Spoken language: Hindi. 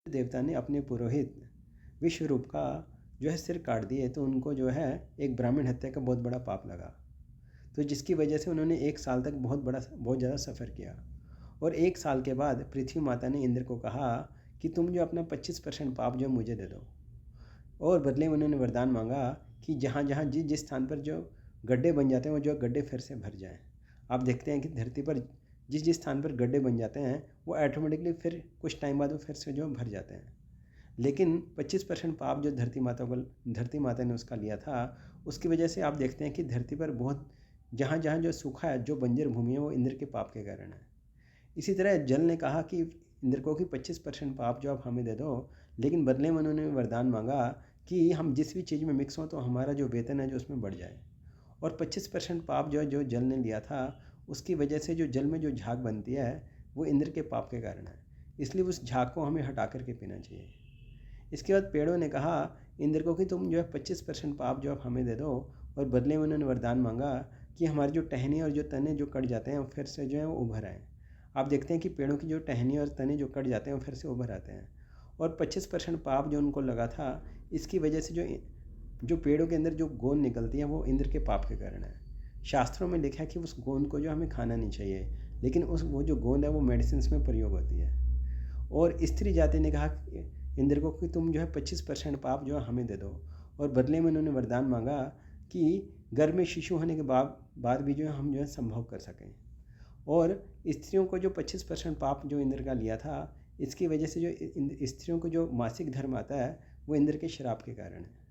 देवता ने अपने पुरोहित विश्वरूप का जो है सिर काट दिए, तो उनको जो है एक ब्राह्मण हत्या का बहुत बड़ा पाप लगा। तो जिसकी वजह से उन्होंने 1 साल तक बहुत ज़्यादा सफ़र किया। और 1 साल के बाद पृथ्वी माता ने इंद्र को कहा कि तुम जो अपना 25% पाप जो मुझे दे दो। और बदले में उन्होंने वरदान मांगा कि जहाँ जहाँ जिस जिस स्थान पर जो गड्ढे बन जाते हैं वो जो गड्ढे फिर से भर जाएं। आप देखते हैं कि धरती पर जिस जिस स्थान पर गड्ढे बन जाते हैं वो ऑटोमेटिकली फिर कुछ टाइम बाद वो फिर से जो भर जाते हैं। लेकिन 25% पाप जो धरती माता ने उसका लिया था, उसकी वजह से आप देखते हैं कि धरती पर बहुत जहाँ जहाँ जो सूखा है, जो बंजर भूमि है, वो इंद्र के पाप के कारण है। इसी तरह जल ने कहा कि इंद्र को कि 25% पाप जो आप हमें दे दो, लेकिन बदले में उन्होंने वरदान मांगा कि हम जिस भी चीज़ में मिक्स हों तो हमारा जो वेतन है जो उसमें बढ़ जाए। और 25% पाप जो जल ने लिया था, उसकी वजह से जो जल में जो झाग बनती है वो इंद्र के पाप के कारण है, इसलिए उस झाग को हमें हटा करके पीना चाहिए। इसके बाद पेड़ों ने कहा इंद्र को कि तुम जो है 25% पाप जो आप हमें दे दो। और बदले में उन्होंने वरदान मांगा कि हमारी जो टहनी और जो तने जो कट जाते हैं फिर से जो है वो उभर आए। आप देखते हैं कि पेड़ों की जो टहनी और तने जो कट जाते हैं वो फिर से उभर आते हैं। और 25% पाप जो उनको लगा था, इसकी वजह से जो जो पेड़ों के अंदर जो गोंद निकलती है वो इंद्र के पाप के कारण है। शास्त्रों में लिखा है कि उस गोंद को जो हमें खाना नहीं चाहिए, लेकिन वो जो गोंद है वो मेडिसिन में प्रयोग होती है। और स्त्री जाति ने कहा इंद्र को कि तुम जो है 25% पाप जो है हमें दे दो। और बदले में उन्होंने वरदान मांगा कि गर्भ में शिशु होने के बाद भी जो है हम जो है संभोग कर सकें। और स्त्रियों को जो 25% पाप जो इंद्र का लिया था, इसकी वजह से जो स्त्रियों को जो मासिक धर्म आता है वो इंद्र के श्राप के कारण है।